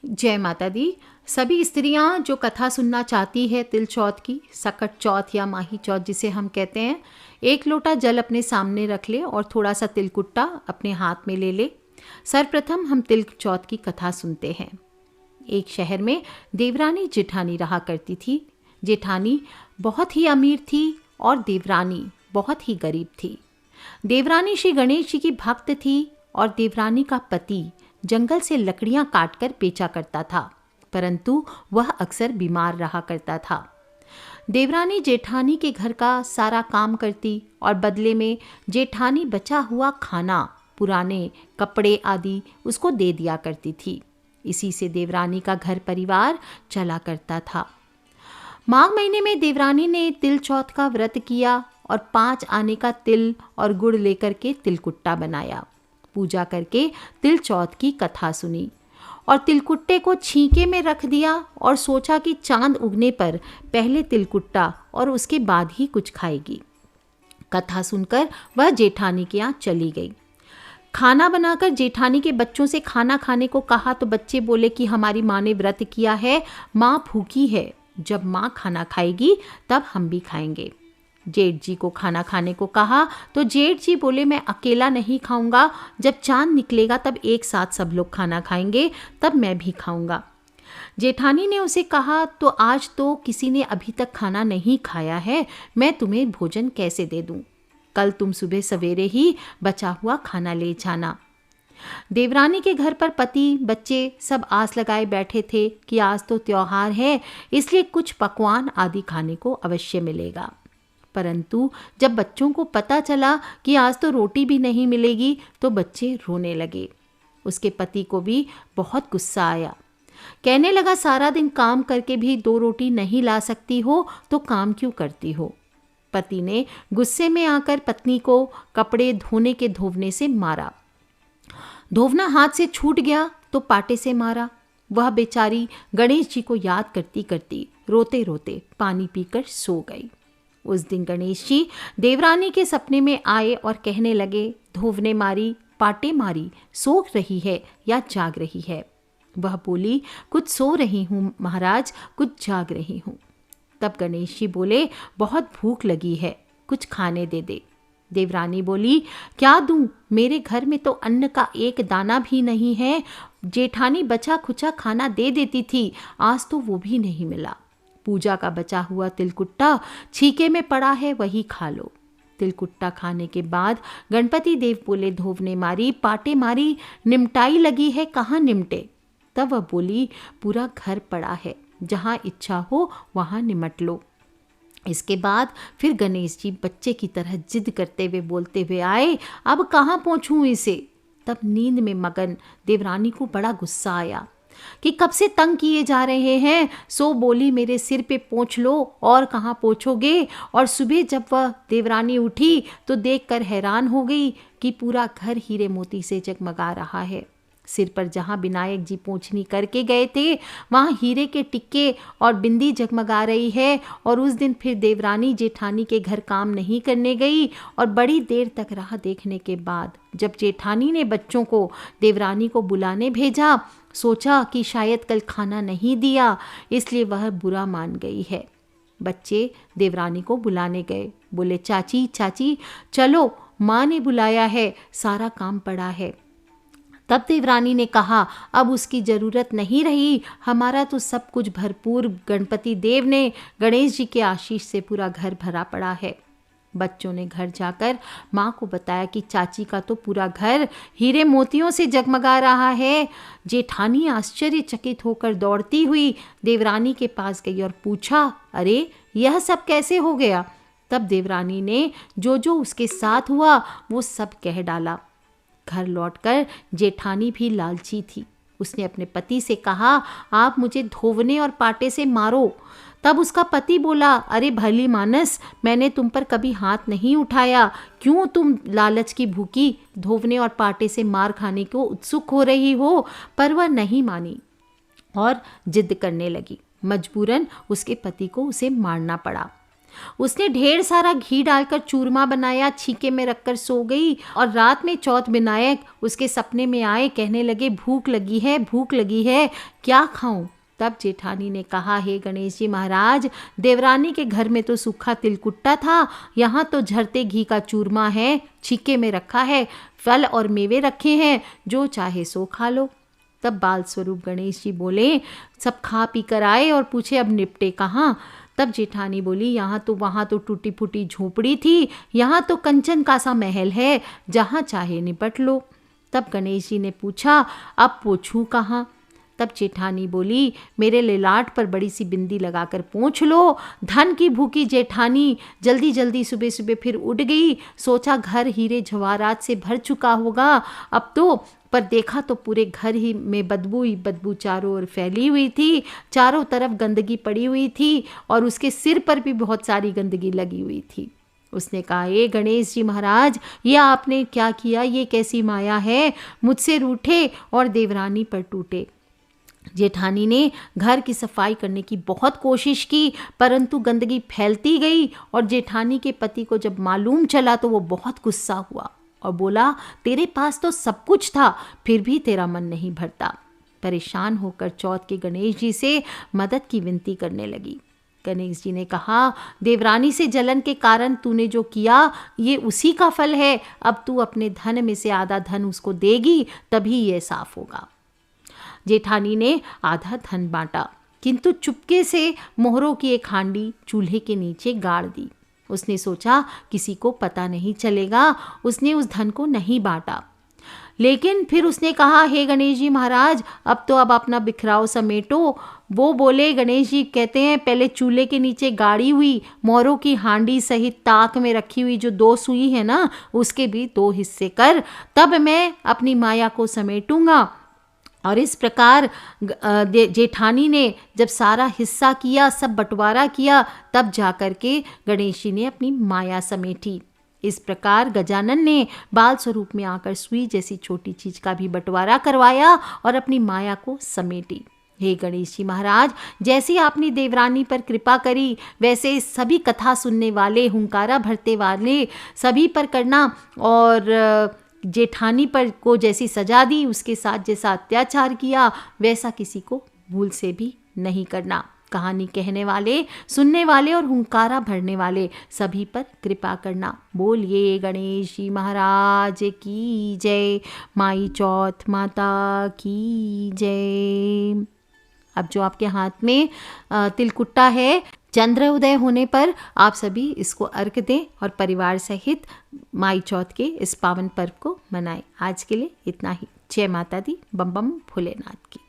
जय माता दी। सभी स्त्रियां जो कथा सुनना चाहती है तिल चौथ की, सकट चौथ या माही चौथ जिसे हम कहते हैं, एक लोटा जल अपने सामने रख ले और थोड़ा सा तिलकुट्टा अपने हाथ में ले ले। सर्वप्रथम हम तिल चौथ की कथा सुनते हैं। एक शहर में देवरानी जेठानी रहा करती थी। जेठानी बहुत ही अमीर थी और देवरानी बहुत ही गरीब थी। देवरानी श्री गणेश जी की भक्त थी और देवरानी का पति जंगल से लकड़ियां काटकर बेचा करता था, परंतु वह अक्सर बीमार रहा करता था। देवरानी जेठानी के घर का सारा काम करती और बदले में जेठानी बचा हुआ खाना, पुराने कपड़े आदि उसको दे दिया करती थी। इसी से देवरानी का घर परिवार चला करता था। माघ महीने में देवरानी ने तिल चौथ का व्रत किया और 5 आने का तिल और गुड़ लेकर के तिलकुट्टा बनाया। पूजा करके तिल चौथ की कथा सुनी और तिलकुट्टे को छींके में रख दिया और सोचा कि चांद उगने पर पहले तिलकुट्टा और उसके बाद ही कुछ खाएगी। कथा सुनकर वह जेठानी के यहाँ चली गई। खाना बनाकर जेठानी के बच्चों से खाना खाने को कहा तो बच्चे बोले कि हमारी माँ ने व्रत किया है, माँ भूखी है, जब माँ खाना खाएगी तब हम भी खाएंगे। जेठ जी को खाना खाने को कहा तो जेठ जी बोले मैं अकेला नहीं खाऊंगा, जब चांद निकलेगा तब एक साथ सब लोग खाना खाएंगे, तब मैं भी खाऊंगा। जेठानी ने उसे कहा तो आज तो किसी ने अभी तक खाना नहीं खाया है, मैं तुम्हें भोजन कैसे दे दूं? कल तुम सुबह सवेरे ही बचा हुआ खाना ले जाना। देवरानी के घर पर पति बच्चे सब आस लगाए बैठे थे कि आज तो त्योहार है, इसलिए कुछ पकवान आदि खाने को अवश्य मिलेगा। परंतु जब बच्चों को पता चला कि आज तो रोटी भी नहीं मिलेगी तो बच्चे रोने लगे। उसके पति को भी बहुत गुस्सा आया। कहने लगा सारा दिन काम करके भी 2 रोटी नहीं ला सकती हो तो काम क्यों करती हो? पति ने गुस्से में आकर पत्नी को कपड़े धोने के धोवने से मारा। धोवना हाथ से छूट गया तो पाटे से मारा। वह बेचारी गणेश जी को याद करती करती रोते रोते पानी पीकर सो गई। उस दिन गणेश जी देवरानी के सपने में आए और कहने लगे, धोवने मारी, पाटे मारी, सो रही है या जाग रही है? वह बोली, कुछ सो रही हूँ महाराज, कुछ जाग रही हूँ। तब गणेश जी बोले, बहुत भूख लगी है, कुछ खाने दे दे। देवरानी बोली, क्या दूं? मेरे घर में तो अन्न का एक दाना भी नहीं है। जेठानी बचा खुचा खाना दे देती थी, आज तो वो भी नहीं मिला। पूजा का बचा हुआ तिलकुट्टा छीके में पड़ा है, वही खा लो। तिलकुट्टा खाने के बाद गणपति देव बोले, धोवने मारी, पाटे मारी, निमटाई लगी है, कहाँ निमटे? तब वह बोली, पूरा घर पड़ा है, जहाँ इच्छा हो वहाँ निमट लो। इसके बाद फिर गणेश जी बच्चे की तरह जिद करते हुए बोलते हुए आए, अब कहाँ पहुँचूँ इसे? तब नींद में मगन देवरानी को बड़ा गुस्सा आया कि कब से तंग किए जा रहे हैं। सो बोली, मेरे सिर पे पोंछ लो, और कहाँ पोंछोगे? और सुबह जब वह देवरानी उठी तो देखकर हैरान हो गई कि पूरा घर हीरे मोती से जगमगा रहा है। सिर पर जहाँ विनायक जी पोंछनी करके गए थे वहाँ हीरे के टिक्के और बिंदी जगमगा रही है। और उस दिन फिर देवरानी जेठानी के घर काम नहीं करने गई और बड़ी देर तक राह देखने के बाद जब जेठानी ने बच्चों को देवरानी को बुलाने भेजा, सोचा कि शायद कल खाना नहीं दिया, इसलिए वह बुरा मान गई है। बच्चे देवरानी को बुलाने गए, बोले, चाची चाची चलो, माँ ने बुलाया है, सारा काम पड़ा है। तब देवरानी ने कहा, अब उसकी ज़रूरत नहीं रही, हमारा तो सब कुछ भरपूर गणपति देव ने गणेश जी के आशीष से पूरा घर भरा पड़ा है। बच्चों ने घर जाकर माँ को बताया कि चाची का तो पूरा घर हीरे मोतियों से जगमगा रहा है। जेठानी आश्चर्यचकित होकर दौड़ती हुई देवरानी के पास गई और पूछा, अरे यह सब कैसे हो गया? तब देवरानी ने जो जो उसके साथ हुआ वो सब कह डाला। घर लौटकर जेठानी भी लालची थी। उसने अपने पति से कहा, आप मुझे धोवने और पाटे से मारो। तब उसका पति बोला, अरे भली मानस, मैंने तुम पर कभी हाथ नहीं उठाया, क्यों तुम लालच की भूखी धोवने और पाटे से मार खाने को उत्सुक हो रही हो? पर वह नहीं मानी और जिद करने लगी। मजबूरन उसके पति को उसे मारना पड़ा। उसने ढेर सारा घी डालकर चूरमा बनाया, छीके में रखकर सो गई। और रात में चौथ विनायक उसके सपने में आए, कहने लगे भूख लगी है, भूख लगी है, क्या खाऊं। तब जेठानी ने कहा, हे गणेश जी महाराज, देवरानी के घर में तो सूखा तिलकुट्टा था, यहाँ तो झरते घी का चूरमा है, छीके में रखा है, फल और मेवे रखे हैं, जो चाहे सो खा लो। तब बाल स्वरूप गणेश जी बोले, सब खा पी कर आए और पूछे अब निपटे कहाँ। तब जेठानी बोली, वहाँ तो टूटी फूटी झोपड़ी थी, यहाँ तो कंचन का सा महल है, जहाँ चाहे निपट लो। तब गणेश जी ने पूछा, अब पोंछूं कहाँ। तब जेठानी बोली, मेरे लिलाट पर बड़ी सी बिंदी लगाकर पोंछ लो। धन की भूखी जेठानी जल्दी जल्दी सुबह सुबह फिर उठ गई। सोचा घर हीरे जवाहरात से भर चुका होगा अब तो, पर देखा तो पूरे घर ही में बदबू ही बदबू चारों ओर फैली हुई थी, चारों तरफ गंदगी पड़ी हुई थी और उसके सिर पर भी बहुत सारी गंदगी लगी हुई थी। उसने कहा, ए गणेश जी महाराज, ये आपने क्या किया, ये कैसी माया है, मुझसे रूठे और देवरानी पर टूटे। जेठानी ने घर की सफाई करने की बहुत कोशिश की, परंतु गंदगी फैलती गई और जेठानी के पति को जब मालूम चला तो वो बहुत गुस्सा हुआ और बोला, तेरे पास तो सब कुछ था, फिर भी तेरा मन नहीं भरता। परेशान होकर चौथ के गणेश जी से मदद की विनती करने लगी। गणेश जी ने कहा, देवरानी से जलन के कारण तूने जो किया ये उसी का फल है, अब तू अपने धन में से आधा धन उसको देगी, तभी ये साफ होगा। जेठानी ने आधा धन बांटा, किंतु चुपके से मोहरों की एक हांडी चूल्हे के नीचे गाड़ दी। उसने सोचा किसी को पता नहीं चलेगा, उसने उस धन को नहीं बांटा। लेकिन फिर उसने कहा, हे गणेश जी महाराज, अब अपना बिखराव समेटो। वो बोले, गणेश जी कहते हैं, पहले चूल्हे के नीचे गाड़ी हुई मोहरों की हांडी सहित ताक में रखी हुई जो 2 सुई है ना, उसके भी 2 हिस्से कर, तब मैं अपनी माया को समेटूंगा। और इस प्रकार जेठानी ने जब सारा हिस्सा किया, सब बंटवारा किया, तब जाकर के गणेश जी ने अपनी माया समेटी। इस प्रकार गजानन ने बाल स्वरूप में आकर सुई जैसी छोटी चीज का भी बंटवारा करवाया और अपनी माया को समेटी। हे गणेश जी महाराज, जैसी आपने देवरानी पर कृपा करी, वैसे सभी कथा सुनने वाले, हुंकारा भरते वाले सभी पर करना, और जेठानी पर को जैसी सजा दी, उसके साथ जैसा अत्याचार किया, वैसा किसी को भूल से भी नहीं करना। कहानी कहने वाले, सुनने वाले और हुंकारा भरने वाले सभी पर कृपा करना। बोलिए गणेश जी महाराज की जय, माई चौथ माता की जय। अब जो आपके हाथ में तिलकुट्टा है, चंद्र उदय होने पर आप सभी इसको अर्घ दें और परिवार सहित माई चौथ के इस पावन पर्व को मनाएं। आज के लिए इतना ही। जय माता दी। बम बम भोलेनाथ की।